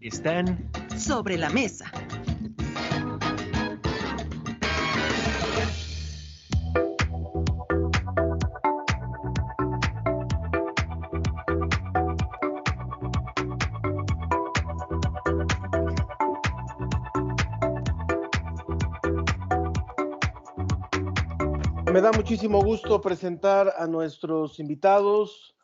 Están sobre la mesa. Me da muchísimo gusto presentar a nuestros invitados,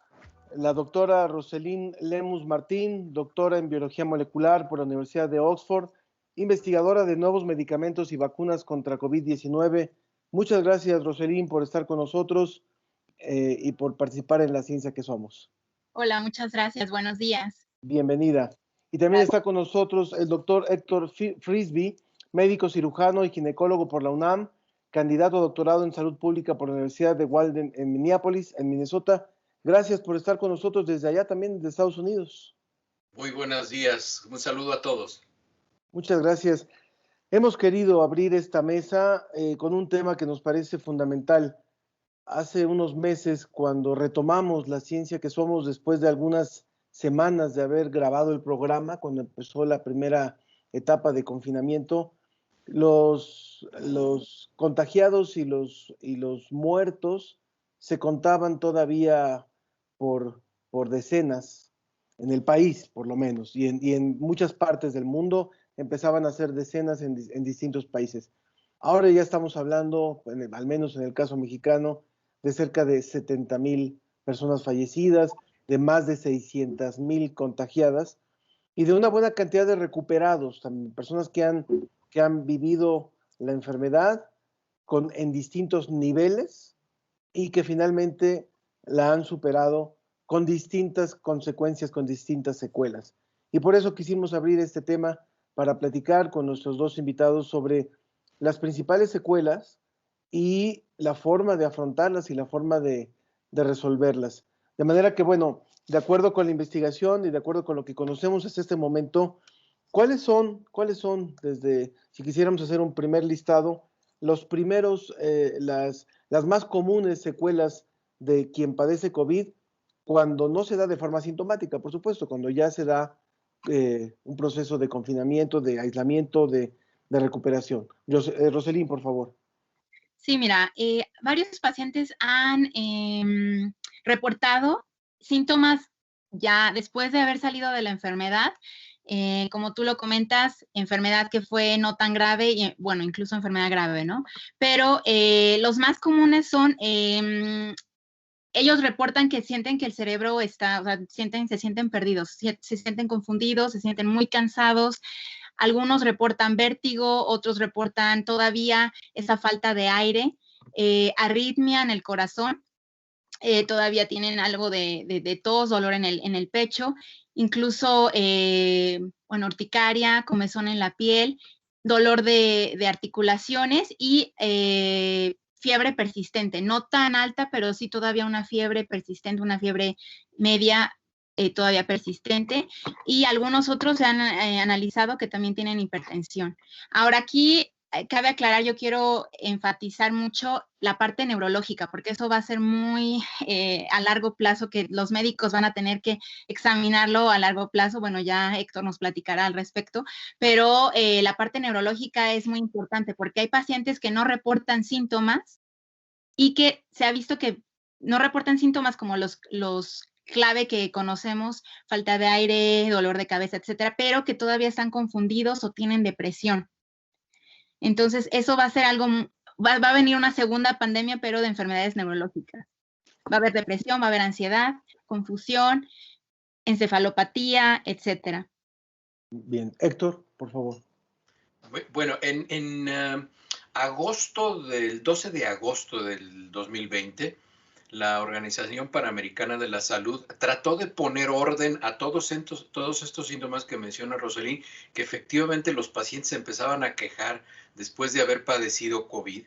la doctora Roselyn Lemus Martín, doctora en biología molecular por la Universidad de Oxford, investigadora de nuevos medicamentos y vacunas contra COVID-19. Muchas gracias, Roselyn, por estar con nosotros y por participar en La Ciencia que Somos. Hola, muchas gracias. Buenos días. Bienvenida. Y también está con nosotros el doctor Héctor Frisby, médico cirujano y ginecólogo por la UNAM, candidato a doctorado en salud pública por la Universidad de Walden en Minneapolis, en Minnesota. Gracias por estar con nosotros desde allá también, de Estados Unidos. Muy buenos días. Un saludo a todos. Muchas gracias. Hemos querido abrir esta mesa con un tema que nos parece fundamental. Hace unos meses, cuando retomamos La Ciencia que Somos, después de algunas semanas de haber grabado el programa, cuando empezó la primera etapa de confinamiento, los contagiados y los muertos se contaban todavía por decenas, en el país por lo menos, y en muchas partes del mundo empezaban a ser decenas en distintos países. Ahora ya estamos hablando, al menos en el caso mexicano, de cerca de 70,000 personas fallecidas, de más de 600,000 contagiadas y de una buena cantidad de recuperados, también personas que han vivido la enfermedad en distintos niveles y que finalmente la han superado con distintas consecuencias, con distintas secuelas. Y por eso quisimos abrir este tema para platicar con nuestros dos invitados sobre las principales secuelas y la forma de afrontarlas y la forma de resolverlas. De manera que, bueno, de acuerdo con la investigación y de acuerdo con lo que conocemos hasta este momento, ¿cuáles son, desde, si quisiéramos hacer un primer listado, los primeros, las más comunes secuelas de quien padece COVID cuando no se da de forma sintomática, por supuesto, cuando ya se da un proceso de confinamiento, de aislamiento, de recuperación? Roselyn, por favor. Sí, mira, varios pacientes han reportado síntomas ya después de haber salido de la enfermedad. Como tú lo comentas, enfermedad que fue no tan grave, y, bueno, incluso enfermedad grave, ¿no? Pero los más comunes son, ellos reportan que sienten que el cerebro está, o sea, se sienten perdidos, se sienten confundidos, se sienten muy cansados. Algunos reportan vértigo, otros reportan todavía esa falta de aire, arritmia en el corazón, todavía tienen algo de tos, dolor en el pecho, incluso, bueno, urticaria, comezón en la piel, dolor de articulaciones y fiebre persistente, no tan alta, pero sí todavía una fiebre persistente, una fiebre media, todavía persistente, y algunos otros se han analizado que también tienen hipertensión. Ahora aquí cabe aclarar, yo quiero enfatizar mucho la parte neurológica, porque eso va a ser muy a largo plazo, que los médicos van a tener que examinarlo a largo plazo. Bueno, ya Héctor nos platicará al respecto, pero la parte neurológica es muy importante porque hay pacientes que no reportan síntomas y que se ha visto que no reportan síntomas como los clave que conocemos, falta de aire, dolor de cabeza, etcétera, pero que todavía están confundidos o tienen depresión. Entonces, eso va a ser algo, va a venir una segunda pandemia, pero de enfermedades neurológicas. Va a haber depresión, va a haber ansiedad, confusión, encefalopatía, etcétera. Bien, Héctor, por favor. Bueno, en agosto, del 12 de agosto del 2020, la Organización Panamericana de la Salud trató de poner orden a todos estos síntomas que menciona Roselyn, que efectivamente los pacientes empezaban a quejar después de haber padecido COVID,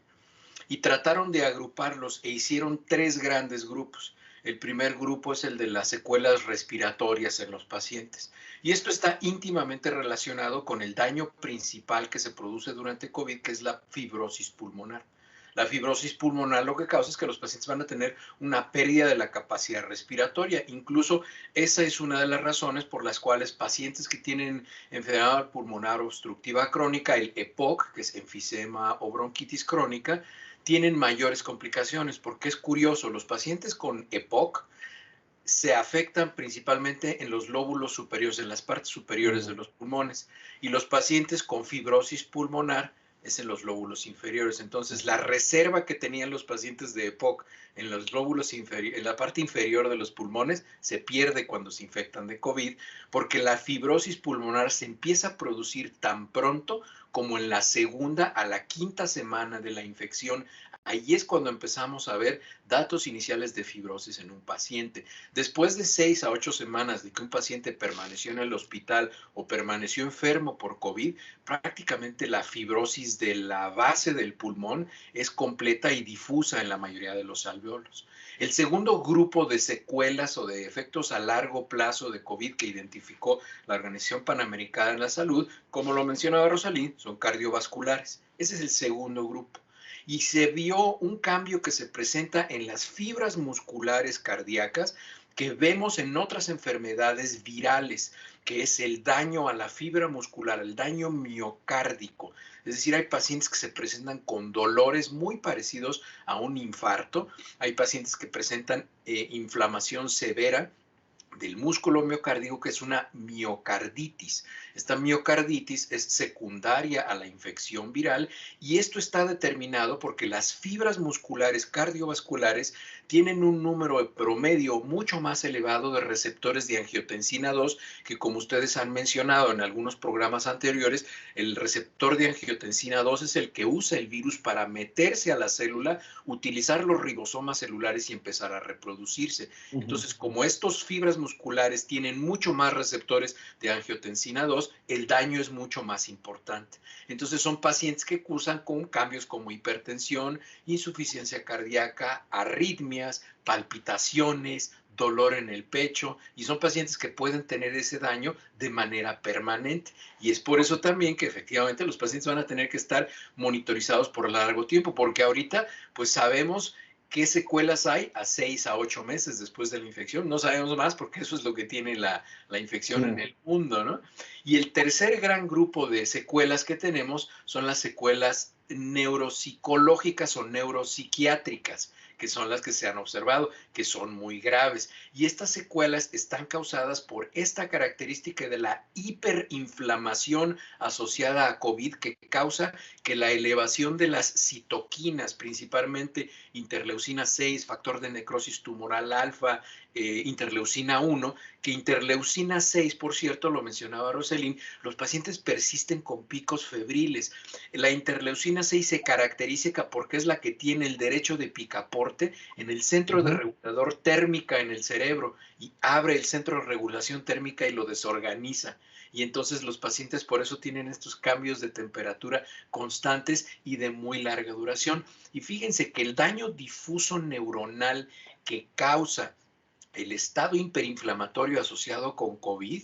y trataron de agruparlos e hicieron 3 grandes grupos. El primer grupo es el de las secuelas respiratorias en los pacientes. Y esto está íntimamente relacionado con el daño principal que se produce durante COVID, que es la fibrosis pulmonar. La fibrosis pulmonar lo que causa es que los pacientes van a tener una pérdida de la capacidad respiratoria. Incluso esa es una de las razones por las cuales pacientes que tienen enfermedad pulmonar obstructiva crónica, el EPOC, que es enfisema o bronquitis crónica, tienen mayores complicaciones, porque es curioso, los pacientes con EPOC se afectan principalmente en los lóbulos superiores, en las partes superiores de los pulmones, y los pacientes con fibrosis pulmonar es en los lóbulos inferiores. Entonces, la reserva que tenían los pacientes de EPOC en los lóbulos inferiores, en la parte inferior de los pulmones, se pierde cuando se infectan de COVID, porque la fibrosis pulmonar se empieza a producir tan pronto como en la segunda a la quinta semana de la infección. Ahí es cuando empezamos a ver datos iniciales de fibrosis en un paciente. Después de 6 a 8 semanas de que un paciente permaneció en el hospital o permaneció enfermo por COVID, prácticamente la fibrosis de la base del pulmón es completa y difusa en la mayoría de los alveolos. El segundo grupo de secuelas o de efectos a largo plazo de COVID que identificó la Organización Panamericana de la Salud, como lo mencionaba Rosalín, son cardiovasculares. Ese es el segundo grupo. Y se vio un cambio que se presenta en las fibras musculares cardíacas que vemos en otras enfermedades virales, que es el daño a la fibra muscular, el daño miocárdico. Es decir, hay pacientes que se presentan con dolores muy parecidos a un infarto, hay pacientes que presentan inflamación severa del músculo miocárdico, que es una miocarditis. Esta miocarditis es secundaria a la infección viral y esto está determinado porque las fibras musculares cardiovasculares tienen un número promedio mucho más elevado de receptores de angiotensina 2, que como ustedes han mencionado en algunos programas anteriores, el receptor de angiotensina 2 es el que usa el virus para meterse a la célula, utilizar los ribosomas celulares y empezar a reproducirse. Entonces, como estos fibras musculares tienen mucho más receptores de angiotensina 2, el daño es mucho más importante. Entonces son pacientes que cursan con cambios como hipertensión, insuficiencia cardíaca, arritmias, palpitaciones, dolor en el pecho, y son pacientes que pueden tener ese daño de manera permanente. Y es por eso también que efectivamente los pacientes van a tener que estar monitorizados por largo tiempo, porque ahorita pues sabemos qué secuelas hay a 6 a 8 meses después de la infección. No sabemos más porque eso es lo que tiene la infección en el mundo, ¿no? Y el tercer gran grupo de secuelas que tenemos son las secuelas neuropsicológicas o neuropsiquiátricas, que son las que se han observado, que son muy graves. Y estas secuelas están causadas por esta característica de la hiperinflamación asociada a COVID, que causa que la elevación de las citoquinas, principalmente interleucina 6, factor de necrosis tumoral alfa, interleucina 1, que interleucina 6, por cierto, lo mencionaba Roselín, los pacientes persisten con picos febriles. La interleucina 6 se caracteriza porque es la que tiene el derecho de picaporte en el centro de regulador térmica en el cerebro y abre el centro de regulación térmica y lo desorganiza. Y entonces los pacientes por eso tienen estos cambios de temperatura constantes y de muy larga duración. Y fíjense que el daño difuso neuronal que causa el estado hiperinflamatorio asociado con COVID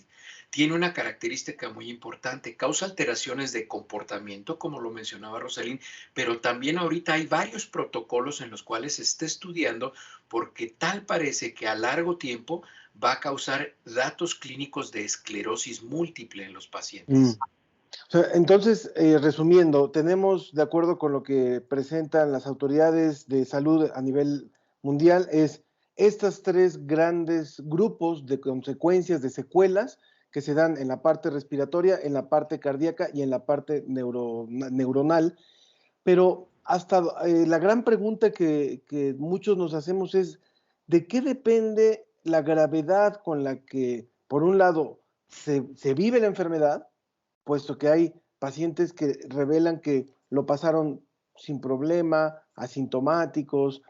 tiene una característica muy importante, causa alteraciones de comportamiento, como lo mencionaba Roselín, pero también ahorita hay varios protocolos en los cuales se está estudiando porque tal parece que a largo tiempo va a causar datos clínicos de esclerosis múltiple en los pacientes. O sea, entonces, resumiendo, tenemos, de acuerdo con lo que presentan las autoridades de salud a nivel mundial, es estos tres grandes grupos de consecuencias, de secuelas, que se dan en la parte respiratoria, en la parte cardíaca y en la parte neuronal. Pero hasta la gran pregunta que muchos nos hacemos es, ¿de qué depende la gravedad con la que, por un lado, se vive la enfermedad? Puesto que hay pacientes que revelan que lo pasaron sin problema, asintomáticos,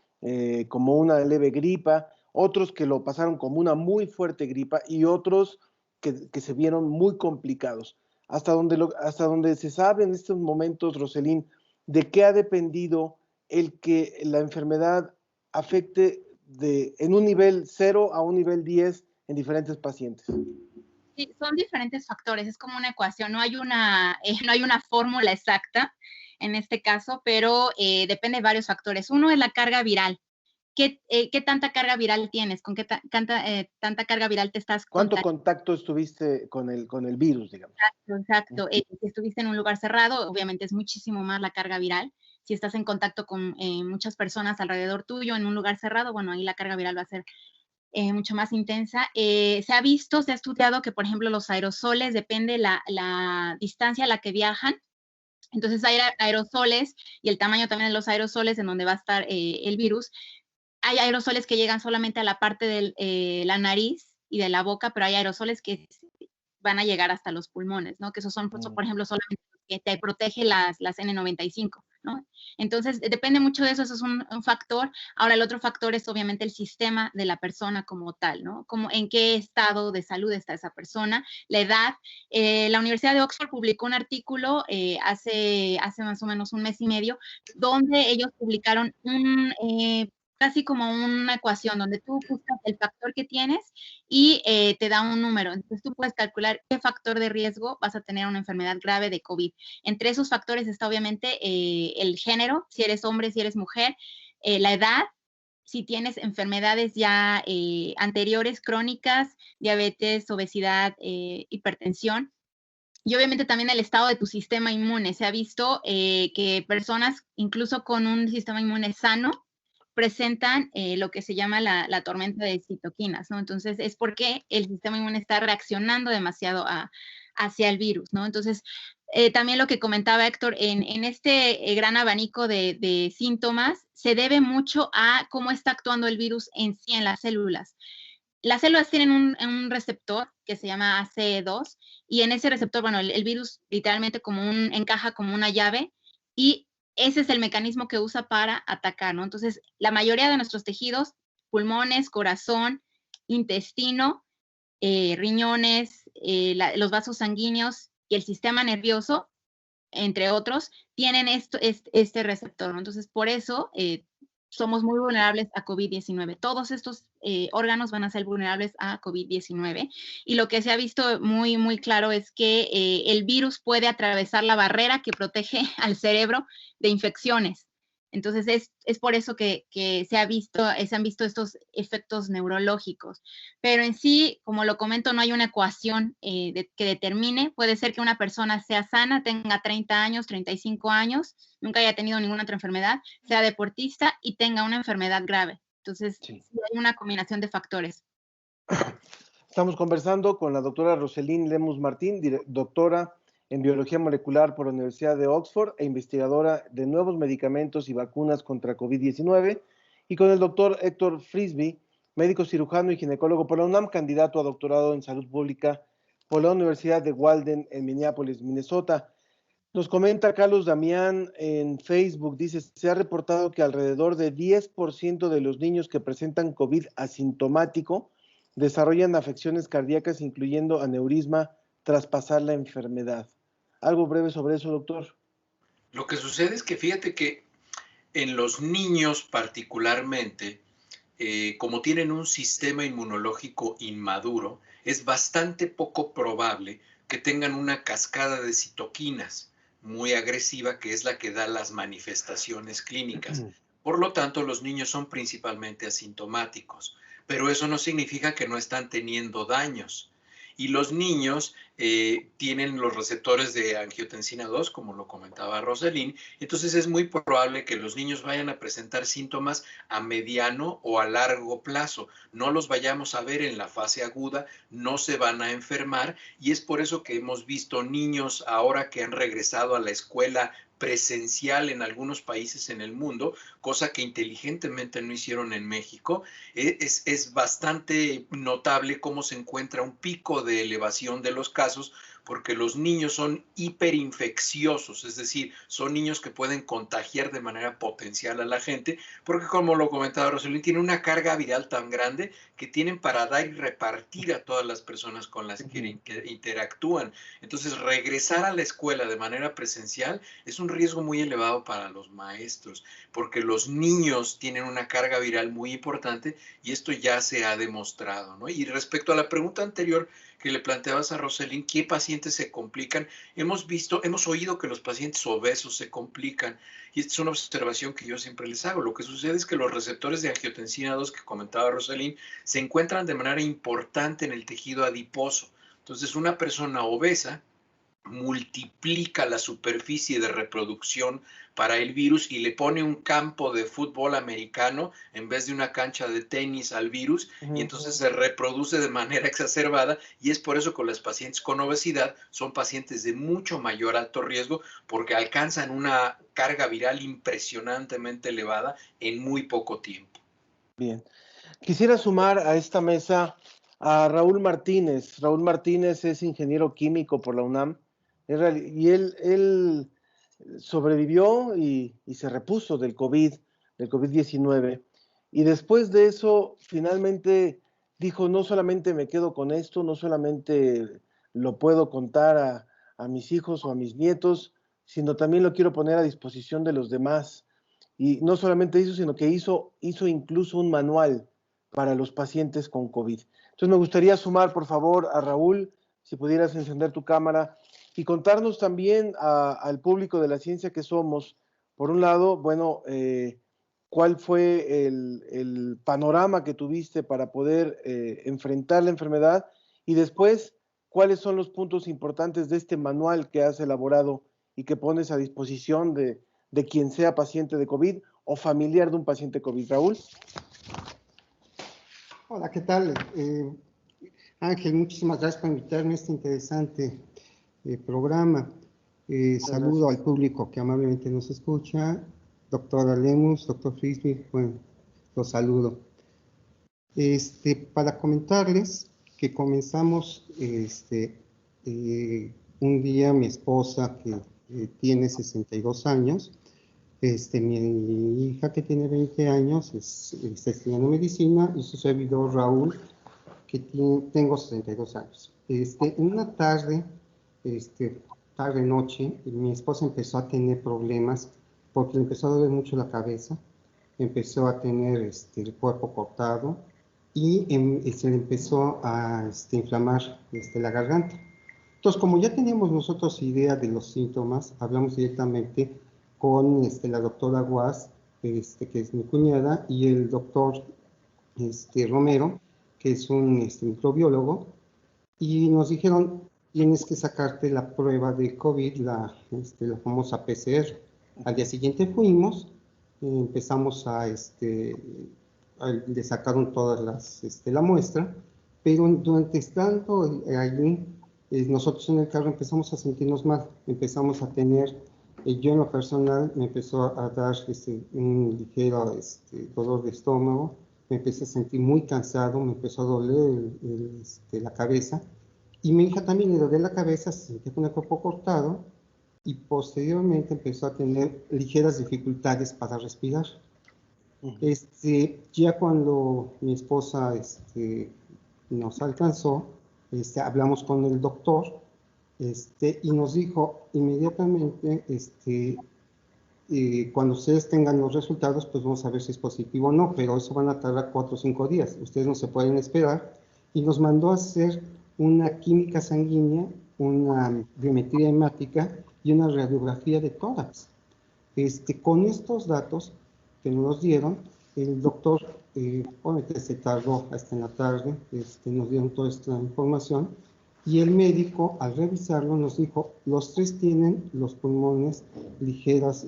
como una leve gripa, otros que lo pasaron como una muy fuerte gripa y otros que se vieron muy complicados. Hasta donde se sabe en estos momentos, Roselín, ¿de qué ha dependido el que la enfermedad afecte en un nivel 0 a un nivel 10 en diferentes pacientes? Sí, son diferentes factores, es como una ecuación, no hay una fórmula exacta. en este caso, pero depende de varios factores. Uno es la carga viral. ¿Qué tanta carga viral tienes? ¿Con qué tanta carga viral te estás ¿Cuánto contagiando? contacto estuviste con el virus, digamos? Exacto. Si estuviste en un lugar cerrado, obviamente es muchísimo más la carga viral. Si estás en contacto con muchas personas alrededor tuyo en un lugar cerrado, bueno, ahí la carga viral va a ser mucho más intensa. Se ha visto, se ha estudiado que, por ejemplo, los aerosoles, depende la distancia a la que viajan. Entonces hay aerosoles y el tamaño también de los aerosoles en donde va a estar el virus. Hay aerosoles que llegan solamente a la parte de la nariz y de la boca, pero hay aerosoles que van a llegar hasta los pulmones, ¿no? Que esos son, por ejemplo, solamente que te protege las N95, ¿no? Entonces, depende mucho de eso, eso es un factor. Ahora, el otro factor es obviamente el sistema de la persona como tal, ¿no? Como en qué estado de salud está esa persona, la edad. La Universidad de Oxford publicó un artículo hace más o menos un mes y medio, donde ellos publicaron casi como una ecuación donde tú buscas el factor que tienes y te da un número. Entonces tú puedes calcular qué factor de riesgo vas a tener una enfermedad grave de COVID. Entre esos factores está obviamente el género, si eres hombre, si eres mujer, la edad, si tienes enfermedades ya anteriores, crónicas, diabetes, obesidad, hipertensión. Y obviamente también el estado de tu sistema inmune. Se ha visto que personas, incluso con un sistema inmune sano, presentan lo que se llama la tormenta de citoquinas, ¿no? Entonces, es porque el sistema inmune está reaccionando demasiado hacia el virus, ¿no? Entonces, también lo que comentaba Héctor, en este gran abanico de síntomas, se debe mucho a cómo está actuando el virus en sí en las células. Las células tienen un receptor que se llama ACE2 y en ese receptor, bueno, el virus literalmente encaja como una llave y ese es el mecanismo que usa para atacar, ¿no? Entonces, la mayoría de nuestros tejidos, pulmones, corazón, intestino, riñones, los vasos sanguíneos y el sistema nervioso, entre otros, tienen este receptor, ¿no? Entonces, por eso somos muy vulnerables a COVID-19. Todos estos órganos van a ser vulnerables a COVID-19. Y lo que se ha visto muy, muy claro es que el virus puede atravesar la barrera que protege al cerebro de infecciones. Entonces, es por eso que se han visto estos efectos neurológicos. Pero en sí, como lo comento, no hay una ecuación que determine. Puede ser que una persona sea sana, tenga 30 años, 35 años, nunca haya tenido ninguna otra enfermedad, sea deportista y tenga una enfermedad grave. Entonces, sí hay una combinación de factores. Estamos conversando con la doctora Roselín Lemus Martín, doctora en Biología Molecular por la Universidad de Oxford e investigadora de nuevos medicamentos y vacunas contra COVID-19, y con el doctor Héctor Frisby, médico cirujano y ginecólogo por la UNAM, candidato a doctorado en salud pública por la Universidad de Walden en Minneapolis, Minnesota. Nos comenta Carlos Damián en Facebook, dice, se ha reportado que alrededor de 10% de los niños que presentan COVID asintomático desarrollan afecciones cardíacas, incluyendo aneurisma, tras pasar la enfermedad. ¿Algo breve sobre eso, doctor? Lo que sucede es que fíjate que en los niños particularmente, como tienen un sistema inmunológico inmaduro, es bastante poco probable que tengan una cascada de citoquinas muy agresiva, que es la que da las manifestaciones clínicas. Por lo tanto, los niños son principalmente asintomáticos, pero eso no significa que no están teniendo daños. Y los niños tienen los receptores de angiotensina 2, como lo comentaba Roselín, entonces es muy probable que los niños vayan a presentar síntomas a mediano o a largo plazo. No los vayamos a ver en la fase aguda, no se van a enfermar, y es por eso que hemos visto niños ahora que han regresado a la escuela presencial en algunos países en el mundo, cosa que inteligentemente no hicieron en México. Es bastante notable cómo se encuentra un pico de elevación de los casos, porque los niños son hiperinfecciosos, es decir, son niños que pueden contagiar de manera potencial a la gente, porque como lo comentaba Roselín, tiene una carga viral tan grande que tienen para dar y repartir a todas las personas con las que interactúan. Entonces, regresar a la escuela de manera presencial es un riesgo muy elevado para los maestros, porque los niños tienen una carga viral muy importante y esto ya se ha demostrado, ¿no? Y respecto a la pregunta anterior que le planteabas a Roselyn, ¿qué pacientes se complican? Hemos oído que los pacientes obesos se complican, y esta es una observación que yo siempre les hago. Lo que sucede es que los receptores de angiotensina 2 que comentaba Roselyn se encuentran de manera importante en el tejido adiposo. Entonces, una persona obesa multiplica la superficie de reproducción para el virus y le pone un campo de fútbol americano en vez de una cancha de tenis al virus, y entonces se reproduce de manera exacerbada, y es por eso que los pacientes con obesidad son pacientes de mucho mayor alto riesgo, porque alcanzan una carga viral impresionantemente elevada en muy poco tiempo. Bien. Quisiera sumar a esta mesa a Raúl Martínez. Raúl Martínez es ingeniero químico por la UNAM y él sobrevivió y se repuso del COVID-19. Y después de eso, finalmente dijo, no solamente me quedo con esto, no solamente lo puedo contar a mis hijos o a mis nietos, sino también lo quiero poner a disposición de los demás. Y no solamente hizo, sino que hizo incluso un manual para los pacientes con COVID. Entonces me gustaría sumar, por favor, a Raúl, si pudieras encender tu cámara, y contarnos también al público de la ciencia que somos, por un lado, bueno, cuál fue el panorama que tuviste para poder enfrentar la enfermedad, y después, cuáles son los puntos importantes de este manual que has elaborado y que pones a disposición de quien sea paciente de COVID o familiar de un paciente COVID. Raúl. Hola, ¿qué tal? Ángel, muchísimas gracias por invitarme a este interesante programa. Saludo al público que amablemente nos escucha. Doctora Lemus, doctor Frisby, bueno, los saludo. Para comentarles que comenzamos un día, mi esposa, que tiene 62 años, mi hija que tiene 20 años está estudiando medicina, y su servidor Raúl, que tengo 62 años. Una tarde, tarde-noche, mi esposa empezó a tener problemas porque le empezó a doler mucho la cabeza, empezó a tener el cuerpo cortado y se le empezó a inflamar la garganta. Entonces, como ya teníamos nosotros idea de los síntomas, hablamos directamente con la doctora Guas, que es mi cuñada, y el doctor Romero, que es un microbiólogo, y nos dijeron, tienes que sacarte la prueba de COVID, la famosa PCR. Al día siguiente fuimos, empezamos le sacaron todas la muestra, pero durante estando allí, nosotros en el carro empezamos a sentirnos mal, empezamos a tener, yo en lo personal me empezó a dar un ligero dolor de estómago, me empecé a sentir muy cansado, me empezó a doler la cabeza, y mi hija también le dolía la cabeza, se sentía con el cuerpo cortado, y posteriormente empezó a tener ligeras dificultades para respirar. Ya cuando mi esposa nos alcanzó, hablamos con el doctor, y nos dijo inmediatamente, cuando ustedes tengan los resultados, pues vamos a ver si es positivo o no, pero eso van a tardar 4 o 5 días, ustedes no se pueden esperar, y nos mandó a hacer una química sanguínea, una biometría hemática y una radiografía de tórax. Con estos datos que nos dieron, el doctor, obviamente se tardó hasta en la tarde, nos dieron toda esta información, y el médico, al revisarlo, nos dijo, los 3 tienen los pulmones ligeras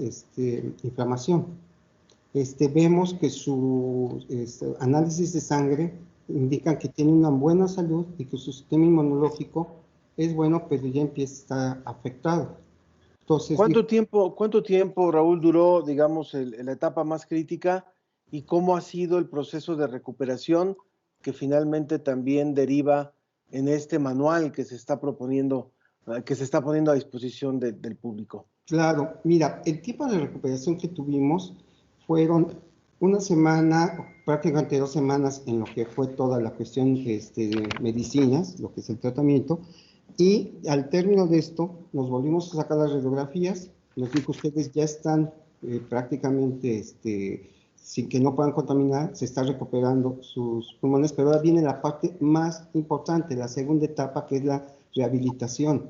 inflamación. Vemos que su análisis de sangre indican que tiene una buena salud y que su sistema inmunológico es bueno, pero ya empieza a estar afectado. Entonces, ¿Cuánto tiempo, Raúl, duró, digamos, la etapa más crítica, y cómo ha sido el proceso de recuperación que finalmente también deriva en este manual que se está proponiendo, que se está poniendo a disposición del público? Claro, mira, el tiempo de recuperación que tuvimos fueron una semana, prácticamente 2 semanas en lo que fue toda la cuestión de medicinas, lo que es el tratamiento, y al término de esto nos volvimos a sacar las radiografías, nos dijo, ustedes ya están prácticamente sin que no puedan contaminar, se está recuperando sus pulmones, pero ahora viene la parte más importante, la segunda etapa, que es la rehabilitación.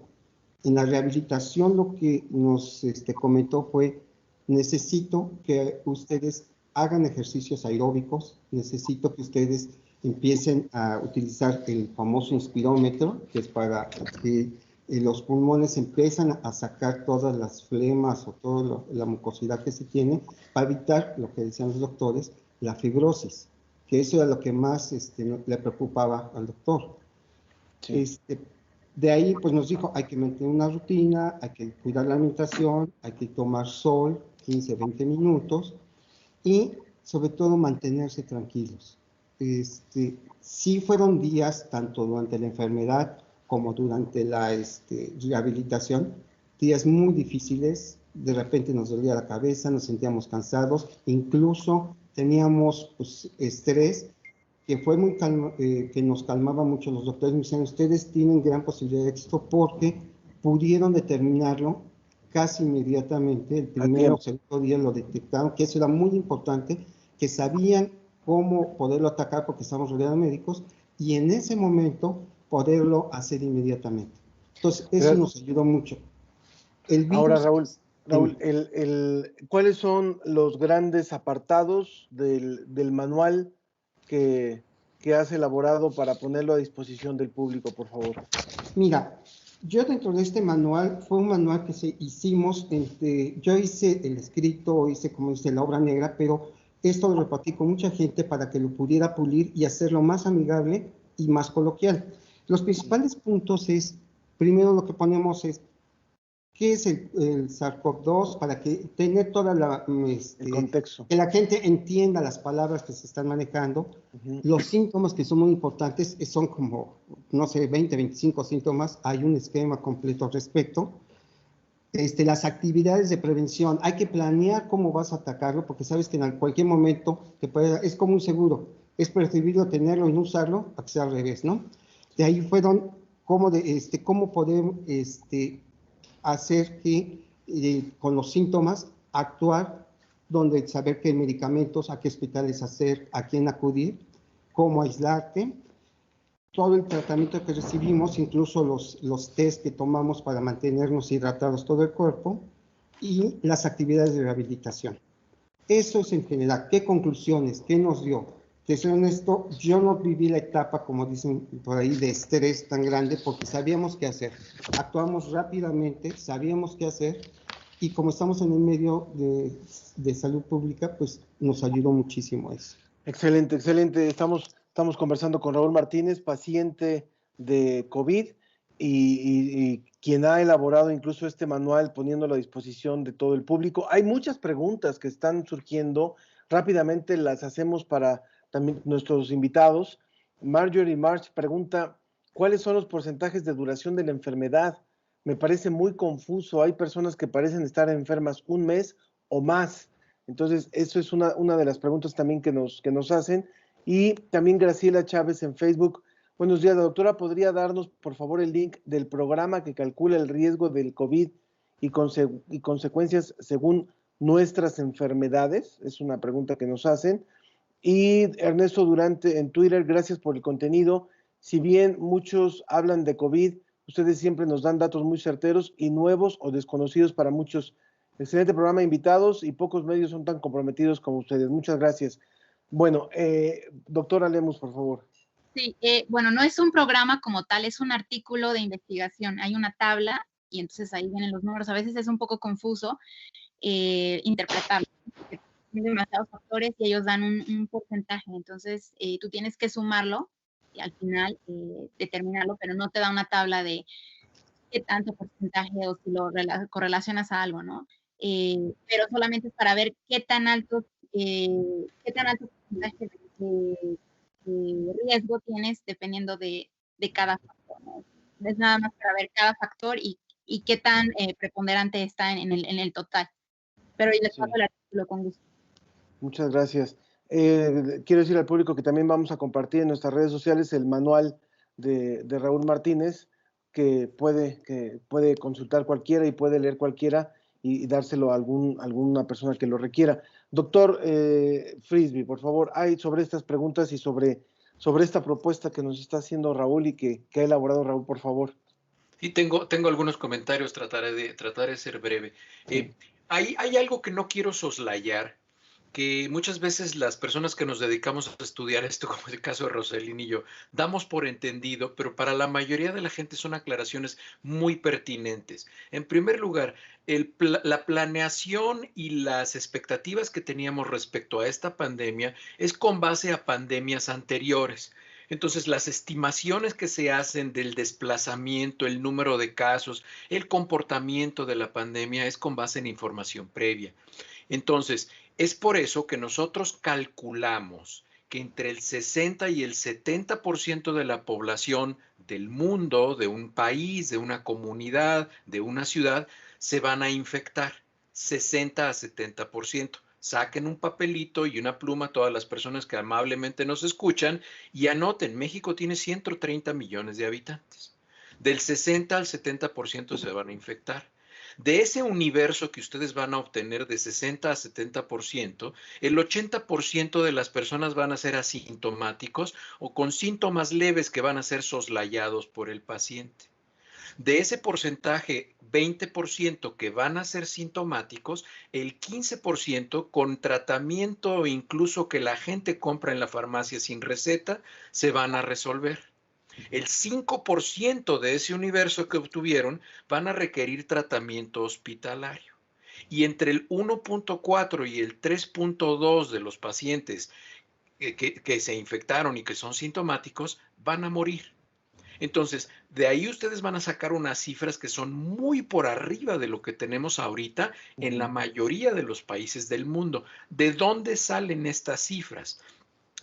En la rehabilitación lo que nos comentó fue, necesito que ustedes hagan ejercicios aeróbicos, necesito que ustedes empiecen a utilizar el famoso inspirómetro, que es para que los pulmones empiezan a sacar todas las flemas o toda la mucosidad que se tiene, para evitar, lo que decían los doctores, la fibrosis, que eso era lo que más le preocupaba al doctor. Sí. De ahí, pues nos dijo, hay que mantener una rutina, hay que cuidar la alimentación, hay que tomar sol 15, 20 minutos y sobre todo mantenerse tranquilos. Sí fueron días, tanto durante la enfermedad como durante la rehabilitación, días muy difíciles. De repente nos dolía la cabeza, nos sentíamos cansados, incluso teníamos pues, estrés, que fue muy que nos calmaba mucho. Los doctores me decían, ustedes tienen gran posibilidad de éxito porque pudieron determinarlo casi inmediatamente, el primero o segundo día lo detectaron, que eso era muy importante, que sabían cómo poderlo atacar porque estamos rodeados de médicos, y en ese momento poderlo hacer inmediatamente. Entonces, eso nos ayudó mucho. El virus, ahora, Raúl, ¿cuáles son los grandes apartados del manual que has elaborado para ponerlo a disposición del público, por favor? Mira, yo dentro de este manual, fue un manual que hicimos, yo hice el escrito, hice como dice la obra negra, pero esto lo repartí con mucha gente para que lo pudiera pulir y hacerlo más amigable y más coloquial. Los principales puntos es, primero lo que ponemos es, ¿qué es el SARS-CoV-2? Para que tener toda el contexto. Que la gente entienda las palabras que se están manejando. Los síntomas que son muy importantes, son como, no sé, 20, 25 síntomas. Hay un esquema completo al respecto. Las actividades de prevención, hay que planear cómo vas a atacarlo, porque sabes que en cualquier momento es como un seguro. Es preferible tenerlo y no usarlo, a que sea al revés, ¿no? De ahí fueron cómo podemos hacer que con los síntomas actuar, donde saber qué medicamentos, a qué hospitales hacer, a quién acudir, cómo aislarte, todo el tratamiento que recibimos, incluso los test que tomamos para mantenernos hidratados todo el cuerpo y las actividades de rehabilitación. Eso es en general. ¿Qué conclusiones? ¿Qué nos dio? Te soy honesto, yo no viví la etapa, como dicen por ahí, de estrés tan grande porque sabíamos qué hacer. Actuamos rápidamente, sabíamos qué hacer y como estamos en el medio de salud pública, pues nos ayudó muchísimo eso. Excelente, excelente. Estamos conversando con Raúl Martínez, paciente de COVID y quien ha elaborado incluso este manual poniéndolo a disposición de todo el público. Hay muchas preguntas que están surgiendo. Rápidamente las hacemos para también nuestros invitados. Marjorie March pregunta, ¿cuáles son los porcentajes de duración de la enfermedad? Me parece muy confuso. Hay personas que parecen estar enfermas un mes o más. Entonces, eso es una de las preguntas también que nos hacen. Y también Graciela Chávez en Facebook. Buenos días, la doctora, ¿podría darnos, por favor, el link del programa que calcula el riesgo del COVID y consecuencias según nuestras enfermedades? Es una pregunta que nos hacen. Y Ernesto Durante en Twitter, gracias por el contenido. Si bien muchos hablan de COVID, ustedes siempre nos dan datos muy certeros y nuevos o desconocidos para muchos. Excelente programa, invitados, y pocos medios son tan comprometidos como ustedes. Muchas gracias. Bueno, doctora Lemus, por favor. Sí, bueno, no es un programa como tal, es un artículo de investigación. Hay una tabla y entonces ahí vienen los números. A veces es un poco confuso interpretarlo. Hay demasiados factores y ellos dan un porcentaje. Entonces, tú tienes que sumarlo y al final determinarlo, pero no te da una tabla de qué tanto porcentaje o si lo correlacionas a algo, ¿no? Pero solamente es para ver qué tan alto porcentaje de riesgo tienes dependiendo de cada factor, ¿no? Es nada más para ver cada factor y qué tan preponderante está en el total. Pero les paso el artículo con gusto. Muchas gracias. Quiero decir al público que también vamos a compartir en nuestras redes sociales el manual de Raúl Martínez, que puede consultar cualquiera y puede leer cualquiera, y dárselo a alguna persona que lo requiera. Doctor Frisby, por favor, hay sobre estas preguntas y sobre esta propuesta que nos está haciendo Raúl y que ha elaborado Raúl, por favor. Sí, tengo algunos comentarios, trataré de ser breve. Sí. Hay algo que no quiero soslayar, que muchas veces las personas que nos dedicamos a estudiar esto, como es el caso de Roselín y yo, damos por entendido, pero para la mayoría de la gente son aclaraciones muy pertinentes. En primer lugar, la planeación y las expectativas que teníamos respecto a esta pandemia es con base a pandemias anteriores. Entonces, las estimaciones que se hacen del desplazamiento, el número de casos, el comportamiento de la pandemia es con base en información previa. Entonces, es por eso que nosotros calculamos que entre el 60 y el 70% de la población del mundo, de un país, de una comunidad, de una ciudad, se van a infectar. 60 a 70%. Saquen un papelito y una pluma todas las personas que amablemente nos escuchan y anoten, México tiene 130 millones de habitantes. Del 60 al 70% se van a infectar. De ese universo que ustedes van a obtener de 60 a 70%, el 80% de las personas van a ser asintomáticos o con síntomas leves que van a ser soslayados por el paciente. De ese porcentaje, 20% que van a ser sintomáticos, el 15% con tratamiento incluso que la gente compra en la farmacia sin receta, se van a resolver. El 5% de ese universo que obtuvieron van a requerir tratamiento hospitalario. Y entre el 1.4 y el 3.2 de los pacientes que se infectaron y que son sintomáticos van a morir. Entonces, de ahí ustedes van a sacar unas cifras que son muy por arriba de lo que tenemos ahorita en la mayoría de los países del mundo. ¿De dónde salen estas cifras?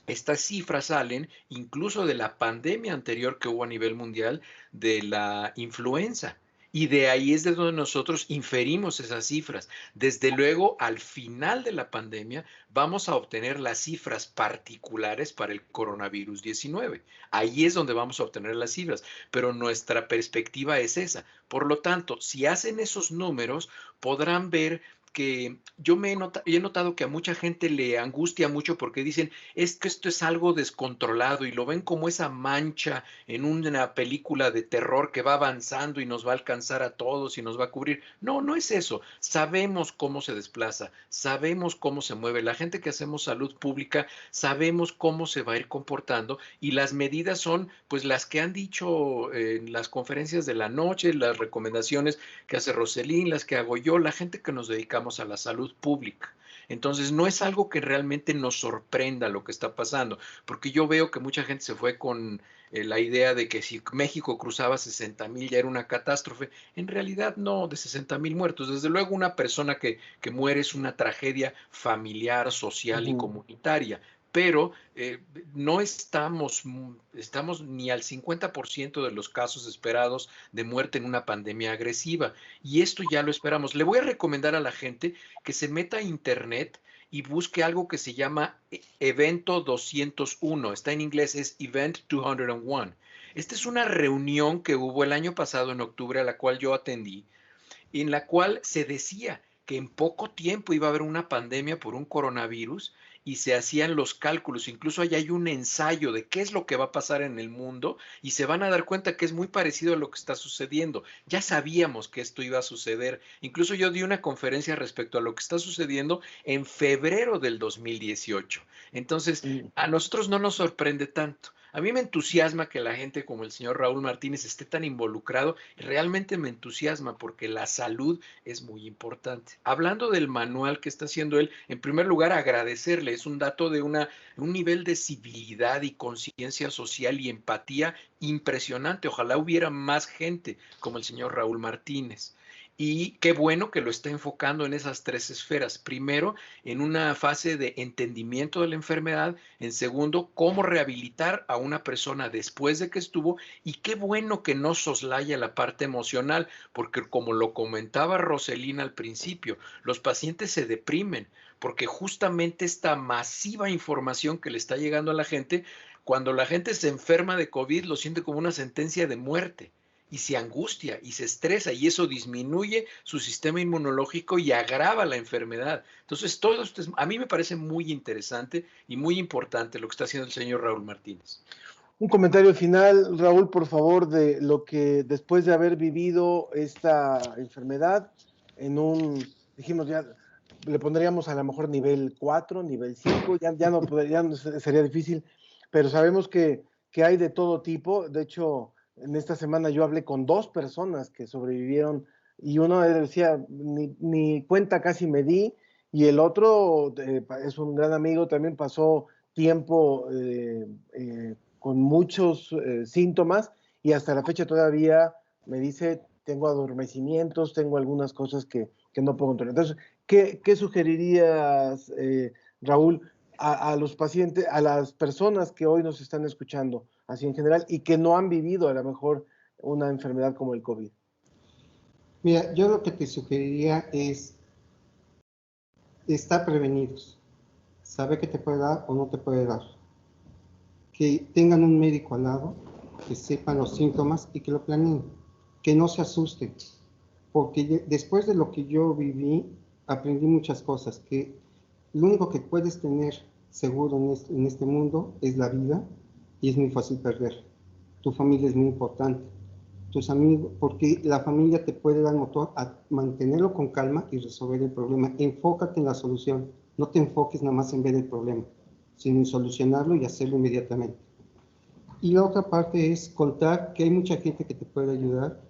Estas cifras salen incluso de la pandemia anterior que hubo a nivel mundial de la influenza. Y de ahí es de donde nosotros inferimos esas cifras. Desde luego, al final de la pandemia, vamos a obtener las cifras particulares para el coronavirus 19. Ahí es donde vamos a obtener las cifras, pero nuestra perspectiva es esa. Por lo tanto, si hacen esos números, podrán ver que yo he notado que a mucha gente le angustia mucho porque dicen, es que esto es algo descontrolado y lo ven como esa mancha en una película de terror que va avanzando y nos va a alcanzar a todos y nos va a cubrir. No, no es eso. Sabemos cómo se desplaza, sabemos cómo se mueve. La gente que hacemos salud pública sabemos cómo se va a ir comportando y las medidas son pues las que han dicho en las conferencias de la noche, las recomendaciones que hace Roselín, las que hago yo, la gente que nos dedicamos a la salud pública. Entonces, no es algo que realmente nos sorprenda lo que está pasando, porque yo veo que mucha gente se fue con la idea de que si México cruzaba 60,000 ya era una catástrofe. En realidad, no, de 60,000 muertos. Desde luego, una persona que muere es una tragedia familiar, social y comunitaria. Pero no estamos ni al 50% de los casos esperados de muerte en una pandemia agresiva. Y esto ya lo esperamos. Le voy a recomendar a la gente que se meta a internet y busque algo que se llama Evento 201. Está en inglés, es Event 201. Esta es una reunión que hubo el año pasado en octubre a la cual yo atendí, en la cual se decía que en poco tiempo iba a haber una pandemia por un coronavirus y se hacían los cálculos. Incluso allá hay un ensayo de qué es lo que va a pasar en el mundo y se van a dar cuenta que es muy parecido a lo que está sucediendo. Ya sabíamos que esto iba a suceder. Incluso yo di una conferencia respecto a lo que está sucediendo en febrero del 2018. Entonces, a nosotros no nos sorprende tanto. A mí me entusiasma que la gente como el señor Raúl Martínez esté tan involucrado. Realmente me entusiasma porque la salud es muy importante. Hablando del manual que está haciendo él, en primer lugar agradecerle. Es un dato de un nivel de civilidad y conciencia social y empatía impresionante. Ojalá hubiera más gente como el señor Raúl Martínez. Y qué bueno que lo está enfocando en esas tres esferas. Primero, en una fase de entendimiento de la enfermedad. En segundo, cómo rehabilitar a una persona después de que estuvo. Y qué bueno que no soslaya la parte emocional, porque como lo comentaba Roselina al principio, los pacientes se deprimen, porque justamente esta masiva información que le está llegando a la gente, cuando la gente se enferma de COVID, lo siente como una sentencia de muerte. y se angustia y se estresa y eso disminuye su sistema inmunológico y agrava la enfermedad. Entonces, todo esto a mí me parece muy interesante y muy importante lo que está haciendo el señor Raúl Martínez. Un comentario final, Raúl, por favor, de lo que después de haber vivido esta enfermedad dijimos ya, le pondríamos a lo mejor nivel 4, nivel 5, ya no sería difícil, pero sabemos que hay de todo tipo. De hecho, en esta semana yo hablé con 2 personas que sobrevivieron y uno decía, ni cuenta casi me di, y el otro es un gran amigo, también pasó tiempo con muchos síntomas y hasta la fecha todavía me dice, tengo adormecimientos, tengo algunas cosas que no puedo controlar. Entonces, ¿qué sugerirías, Raúl, a los pacientes, a las personas que hoy nos están escuchando, así en general, y que no han vivido a lo mejor una enfermedad como el COVID? Mira, yo lo que te sugeriría es estar prevenidos, saber qué te puede dar o no te puede dar, que tengan un médico al lado, que sepan los síntomas y que lo planeen, que no se asusten, porque después de lo que yo viví, aprendí muchas cosas, que lo único que puedes tener seguro en este mundo es la vida y es muy fácil perder. Tu familia es muy importante, tus amigos, porque la familia te puede dar motor a mantenerlo con calma y resolver el problema. Enfócate en la solución, no te enfoques nada más en ver el problema, sino en solucionarlo y hacerlo inmediatamente. Y la otra parte es contar que hay mucha gente que te puede ayudar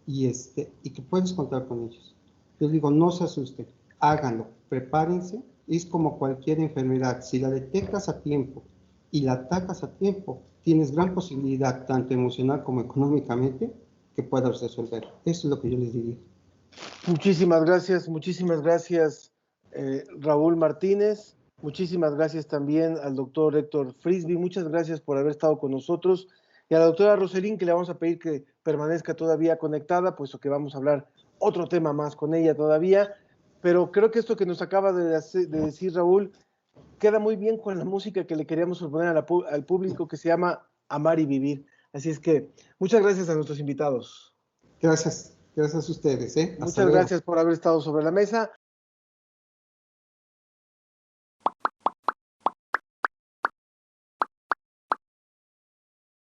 y que puedes contar con ellos. Yo digo, no se asusten, háganlo, prepárense. Es como cualquier enfermedad, si la detectas a tiempo y la atacas a tiempo, tienes gran posibilidad, tanto emocional como económicamente, que puedas resolver. Eso es lo que yo les diría. Muchísimas gracias, Raúl Martínez. Muchísimas gracias también al doctor Héctor Frisby. Muchas gracias por haber estado con nosotros. Y a la doctora Roselín, que le vamos a pedir que permanezca todavía conectada, puesto que vamos a hablar otro tema más con ella todavía. Pero creo que esto que nos acaba de decir Raúl queda muy bien con la música que le queríamos proponer al público, que se llama Amar y Vivir. Así es que muchas gracias a nuestros invitados. Gracias a ustedes. Muchas gracias por haber estado sobre la mesa.